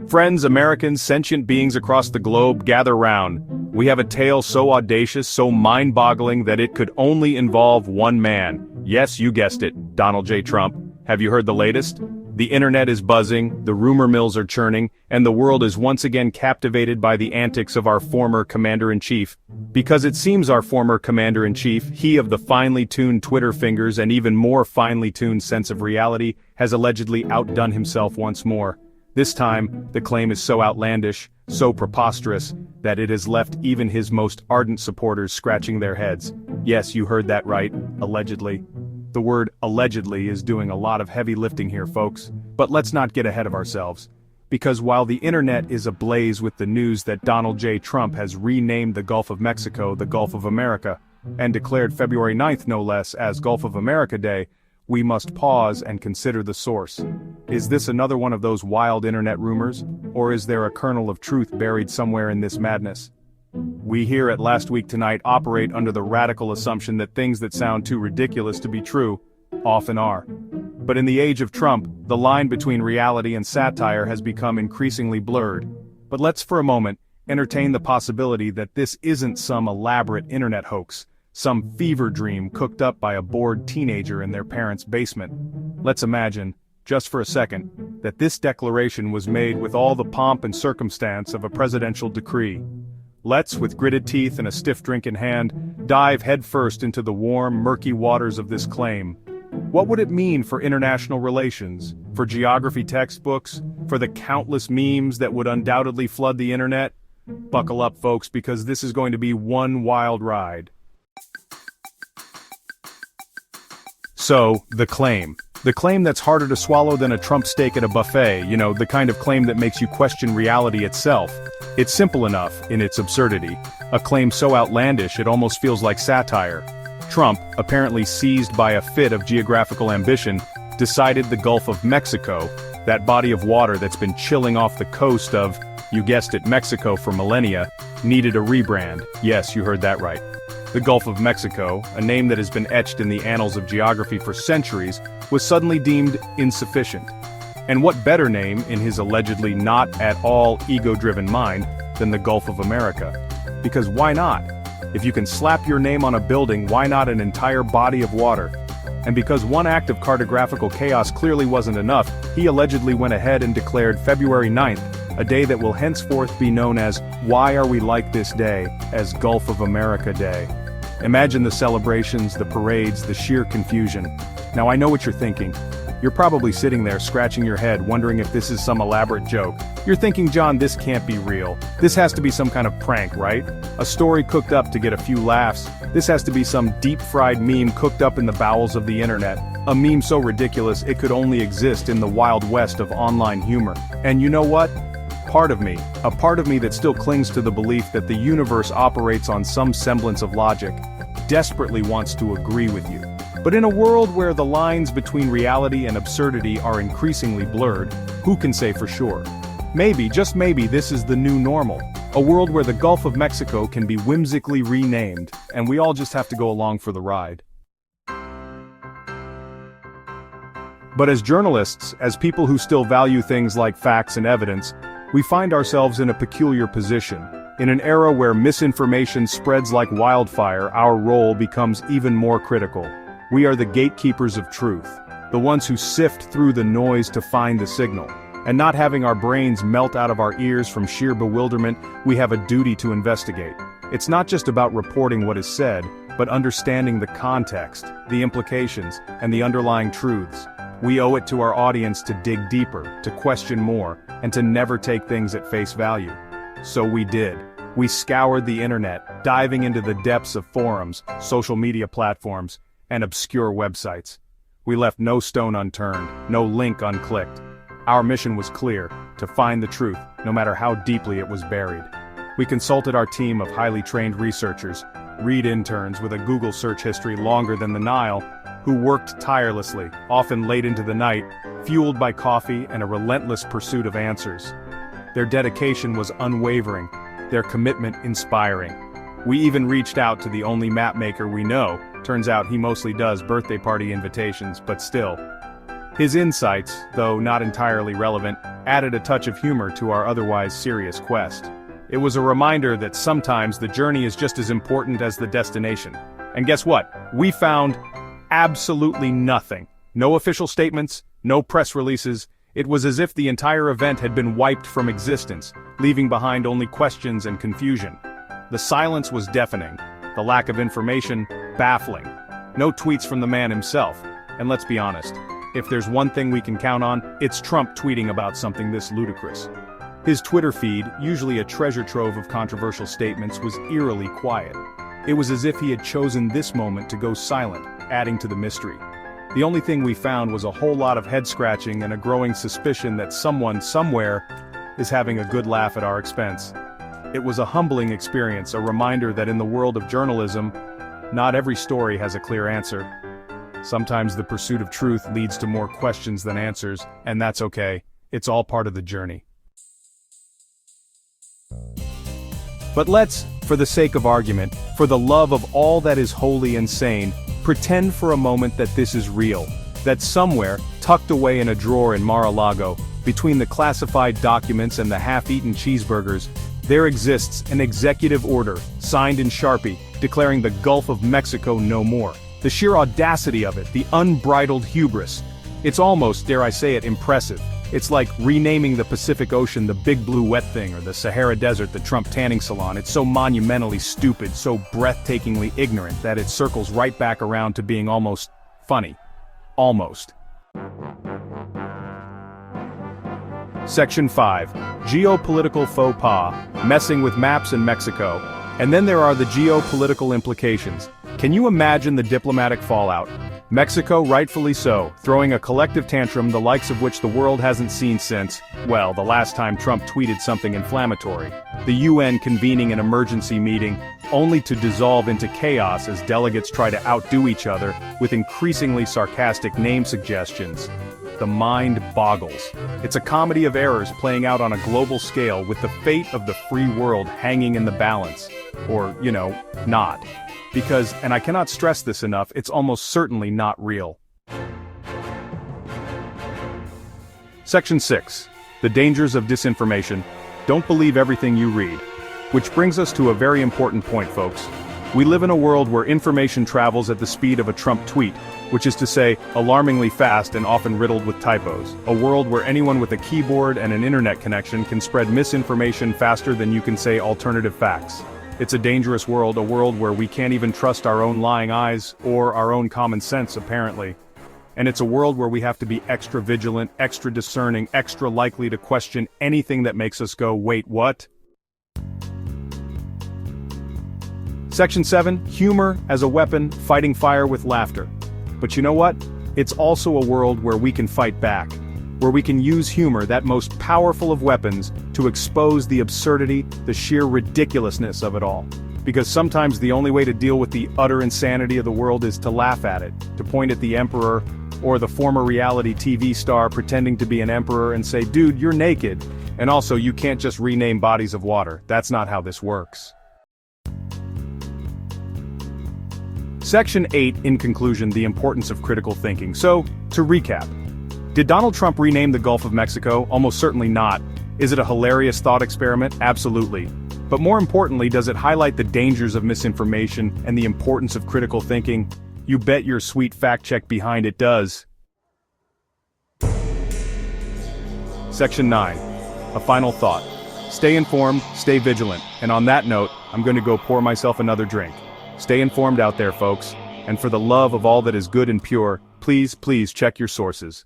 Friends, Americans, sentient beings across the globe, gather round. We have a tale so audacious, so mind-boggling that it could only involve one man. Yes, you guessed it, Donald J. Trump. Have you heard the latest? The internet is buzzing, the rumor mills are churning, and the world is once again captivated by the antics of our former commander-in-chief. Because it seems our former commander-in-chief, he of the finely tuned Twitter fingers and even more finely tuned sense of reality, has allegedly outdone himself once more. This time, the claim is so outlandish, so preposterous, that it has left even his most ardent supporters scratching their heads. Yes, you heard that right, allegedly. The word allegedly is doing a lot of heavy lifting here, folks. But let's not get ahead of ourselves. Because while the internet is ablaze with the news that Donald J. Trump has renamed the Gulf of Mexico the Gulf of America, and declared February 9th no less as Gulf of America Day, we must pause and consider the source. Is this another one of those wild internet rumors, or is there a kernel of truth buried somewhere in this madness? We here at Last Week Tonight operate under the radical assumption that things that sound too ridiculous to be true often are. But in the age of Trump, the line between reality and satire has become increasingly blurred. But let's for a moment entertain the possibility that this isn't some elaborate internet hoax, some fever dream cooked up by a bored teenager in their parents' basement. Let's imagine, just for a second, that this declaration was made with all the pomp and circumstance of a presidential decree. Let's, with gritted teeth and a stiff drink in hand, dive headfirst into the warm, murky waters of this claim. What would it mean for international relations, for geography textbooks, for the countless memes that would undoubtedly flood the internet? Buckle up, folks, because this is going to be one wild ride. So, the claim. The claim that's harder to swallow than a Trump steak at a buffet, you know, the kind of claim that makes you question reality itself. It's simple enough in its absurdity. A claim so outlandish it almost feels like satire. Trump, apparently seized by a fit of geographical ambition, decided the Gulf of Mexico, that body of water that's been chilling off the coast of, you guessed it, Mexico for millennia, needed a rebrand. Yes, you heard that right. The Gulf of Mexico, a name that has been etched in the annals of geography for centuries, was suddenly deemed insufficient. And what better name, in his allegedly not at all ego-driven mind, than the Gulf of America? Because why not? If you can slap your name on a building, why not an entire body of water? And because one act of cartographical chaos clearly wasn't enough, he allegedly went ahead and declared February 9th, a day that will henceforth be known as Why Are We Like This Day, as Gulf of America Day. Imagine the celebrations, the parades, the sheer confusion. Now I know what you're thinking. You're probably sitting there scratching your head wondering if this is some elaborate joke. You're thinking, John, this can't be real. This has to be some kind of prank, right? A story cooked up to get a few laughs. This has to be some deep-fried meme cooked up in the bowels of the internet. A meme so ridiculous it could only exist in the Wild West of online humor. And you know what? A part of me that still clings to the belief that the universe operates on some semblance of logic, desperately wants to agree with you. But in a world where the lines between reality and absurdity are increasingly blurred, who can say for sure? Maybe, just maybe, this is the new normal. A world where the Gulf of Mexico can be whimsically renamed, and we all just have to go along for the ride. But as journalists, as people who still value things like facts and evidence, we find ourselves in a peculiar position. In an era where misinformation spreads like wildfire, our role becomes even more critical. We are the gatekeepers of truth, the ones who sift through the noise to find the signal. And not having our brains melt out of our ears from sheer bewilderment, we have a duty to investigate. It's not just about reporting what is said, but understanding the context, the implications, and the underlying truths. We owe it to our audience to dig deeper, to question more, and to never take things at face value. So we did. We scoured the internet, diving into the depths of forums, social media platforms, and obscure websites. We left no stone unturned, no link unclicked. Our mission was clear, to find the truth, no matter how deeply it was buried. We consulted our team of highly trained researchers, read interns with a Google search history longer than the Nile, who worked tirelessly, often late into the night, fueled by coffee and a relentless pursuit of answers. Their dedication was unwavering, their commitment inspiring. We even reached out to the only mapmaker we know. Turns out he mostly does birthday party invitations, but still. His insights, though not entirely relevant, added a touch of humor to our otherwise serious quest. It was a reminder that sometimes the journey is just as important as the destination. And guess what? We found absolutely nothing. No official statements, no press releases. It was as if the entire event had been wiped from existence, leaving behind only questions and confusion. The silence was deafening. The lack of information, baffling. No tweets from the man himself. And let's be honest, if there's one thing we can count on, it's Trump tweeting about something this ludicrous. His Twitter feed, usually a treasure trove of controversial statements, was eerily quiet. It was as if he had chosen this moment to go silent, adding to the mystery. The only thing we found was a whole lot of head-scratching and a growing suspicion that someone, somewhere, is having a good laugh at our expense. It was a humbling experience, a reminder that in the world of journalism, not every story has a clear answer. Sometimes the pursuit of truth leads to more questions than answers, and that's okay. It's all part of the journey. But let's, for the sake of argument, for the love of all that is holy and sane, pretend for a moment that this is real, that somewhere, tucked away in a drawer in Mar-a-Lago, between the classified documents and the half-eaten cheeseburgers, there exists an executive order, signed in Sharpie, declaring the Gulf of Mexico no more. The sheer audacity of it, the unbridled hubris. It's almost, dare I say it, impressive. It's like renaming the Pacific Ocean the Big Blue Wet Thing or the Sahara Desert the Trump Tanning Salon. It's so monumentally stupid, so breathtakingly ignorant that it circles right back around to being almost funny. Almost. Section 5. Geopolitical faux pas, messing with maps in Mexico. And then there are the geopolitical implications. Can you imagine the diplomatic fallout? Mexico, rightfully so, throwing a collective tantrum the likes of which the world hasn't seen since, well, the last time Trump tweeted something inflammatory. The UN convening an emergency meeting, only to dissolve into chaos as delegates try to outdo each other with increasingly sarcastic name suggestions. The mind boggles. It's a comedy of errors playing out on a global scale with the fate of the free world hanging in the balance. Or, not. Because, and I cannot stress this enough, it's almost certainly not real. Section 6. The dangers of disinformation. Don't believe everything you read. Which brings us to a very important point, folks. We live in a world where information travels at the speed of a Trump tweet, which is to say, alarmingly fast and often riddled with typos. A world where anyone with a keyboard and an internet connection can spread misinformation faster than you can say alternative facts. It's a dangerous world, a world where we can't even trust our own lying eyes, or our own common sense, apparently. And it's a world where we have to be extra vigilant, extra discerning, extra likely to question anything that makes us go, wait, what? Section 7, humor as a weapon, fighting fire with laughter. But you know what? It's also a world where we can fight back. Where we can use humor, that most powerful of weapons, to expose the absurdity, the sheer ridiculousness of it all. Because sometimes the only way to deal with the utter insanity of the world is to laugh at it, to point at the emperor, or the former reality TV star pretending to be an emperor and say, dude, you're naked. And also, you can't just rename bodies of water. That's not how this works. Section 8, in conclusion, the importance of critical thinking. So, to recap. Did Donald Trump rename the Gulf of Mexico? Almost certainly not. Is it a hilarious thought experiment? Absolutely. But more importantly, does it highlight the dangers of misinformation and the importance of critical thinking? You bet your sweet fact check behind it does. Section 9. A final thought. Stay informed, stay vigilant, and on that note, I'm going to go pour myself another drink. Stay informed out there, folks, and for the love of all that is good and pure, please check your sources.